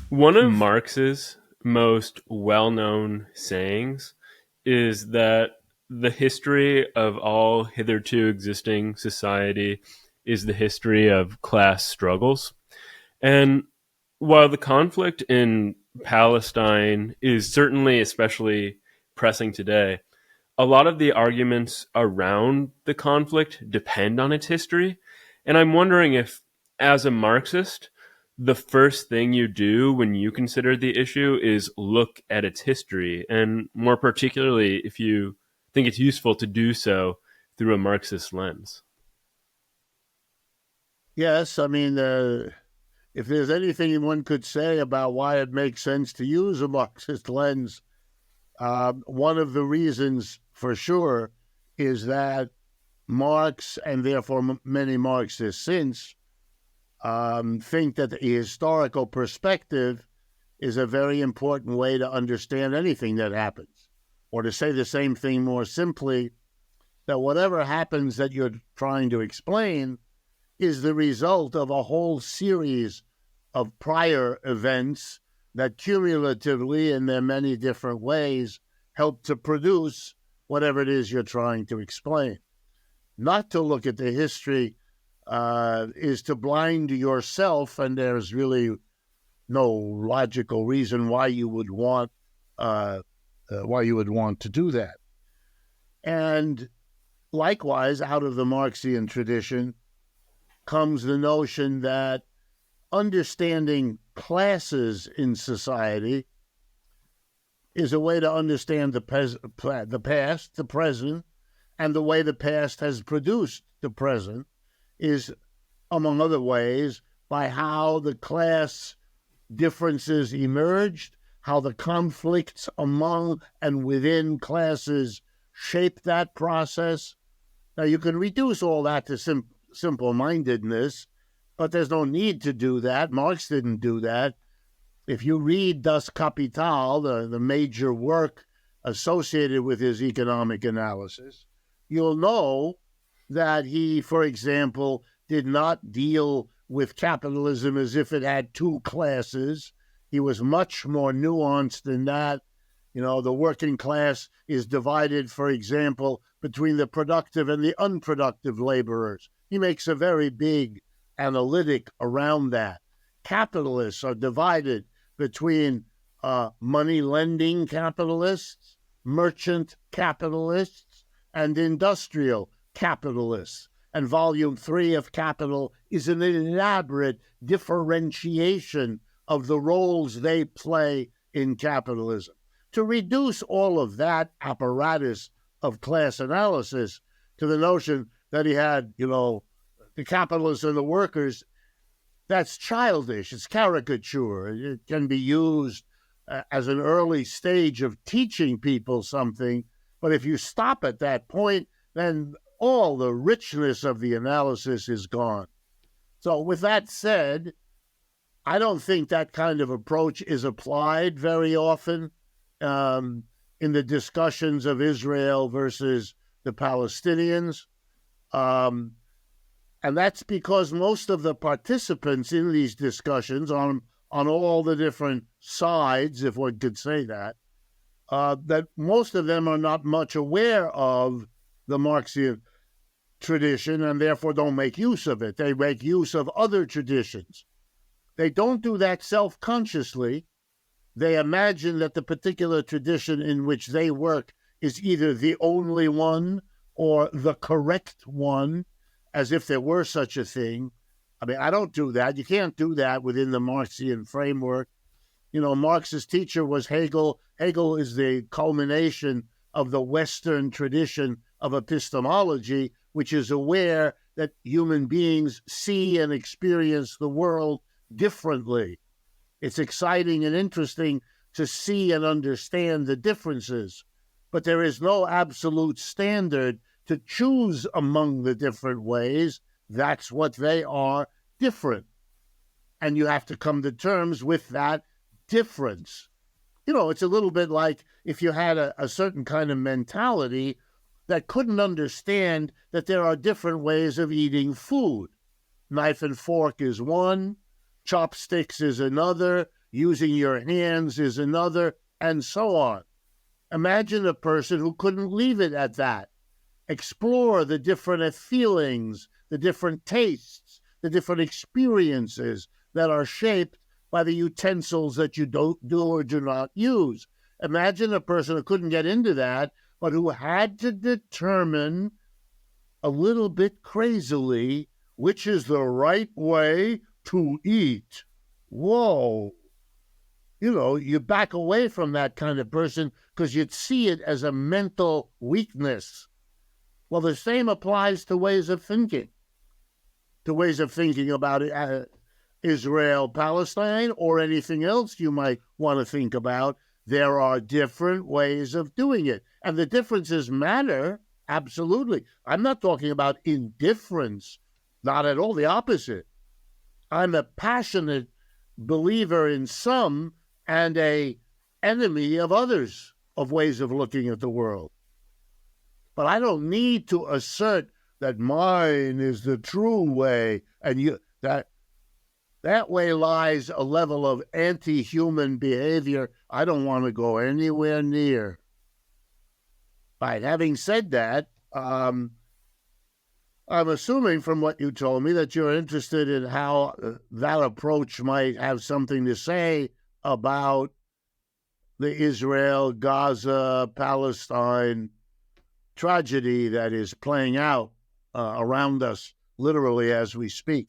One of Marx's most well-known sayings is that the history of all hitherto existing society is the history of class struggles. And while the conflict in Palestine is certainly especially pressing today, a lot of the arguments around the conflict depend on its history. And I'm wondering if, as a Marxist, the first thing you do when you consider the issue is look at its history, and more particularly, if you think it's useful to do so through a Marxist lens. Yes, I mean, if there's anything one could say about why it makes sense to use a Marxist lens, one of the reasons for sure is that Marx, and therefore many Marxists since, think that the historical perspective is a very important way to understand anything that happens. Or to say the same thing more simply, that whatever happens that you're trying to explain is the result of a whole series of prior events that cumulatively, in their many different ways, help to produce whatever it is you're trying to explain. Not to look at the history is to blind yourself, and there's really no logical reason why you would want to do that. And likewise, out of the Marxian tradition comes the notion that understanding classes in society is a way to understand the past, the present, and the way the past has produced the present is, among other ways, by how the class differences emerged, how the conflicts among and within classes shape that process. Now, you can reduce all that to simple-mindedness, but there's no need to do that. Marx didn't do that. If you read Das Kapital, the major work associated with his economic analysis, you'll know that he, for example, did not deal with capitalism as if it had two classes. He was much more nuanced than that. You know, the working class is divided, for example, between the productive and the unproductive laborers. He makes a very big analytic around that. Capitalists are divided between money-lending capitalists, merchant capitalists, and industrial capitalists. And Volume 3 of Capital is an elaborate differentiation of the roles they play in capitalism. To reduce all of that apparatus of class analysis to the notion that he had, the capitalists and the workers, that's childish. It's caricature. It can be used as an early stage of teaching people something. But if you stop at that point, then all the richness of the analysis is gone. So with that said, I don't think that kind of approach is applied very often in the discussions of Israel versus the Palestinians. And that's because most of the participants in these discussions on all the different sides, if one could say that most of them are not much aware of the Marxian tradition and therefore don't make use of it. They make use of other traditions. They don't do that self-consciously. They imagine that the particular tradition in which they work is either the only one or the correct one, as if there were such a thing. I mean, I don't do that. You can't do that within the Marxian framework. Marx's teacher was Hegel. Hegel is the culmination of the Western tradition of epistemology, which is aware that human beings see and experience the world differently. It's exciting and interesting to see and understand the differences, but there is no absolute standard to choose among the different ways. That's what they are, different. And you have to come to terms with that difference. It's a little bit like if you had a certain kind of mentality that couldn't understand that there are different ways of eating food. Knife and fork is one, chopsticks is another, Using your hands is another, and so on. Imagine a person who couldn't leave it at that. Explore the different feelings, the different tastes, the different experiences that are shaped by the utensils that you do or do not use. Imagine a person who couldn't get into that, but who had to determine a little bit crazily which is the right way to eat. Whoa. You back away from that kind of person because you'd see it as a mental weakness. Well, the same applies to ways of thinking. To ways of thinking about Israel-Palestine or anything else you might want to think about. There are different ways of doing it. And the differences matter, absolutely. I'm not talking about indifference, not at all, the opposite. I'm a passionate believer in some and a enemy of others, of ways of looking at the world. But I don't need to assert that mine is the true way, and that way lies a level of anti-human behavior I don't want to go anywhere near. Right, having said that, I'm assuming from what you told me that you're interested in how that approach might have something to say about the Israel, Gaza, Palestine tragedy that is playing out around us literally as we speak.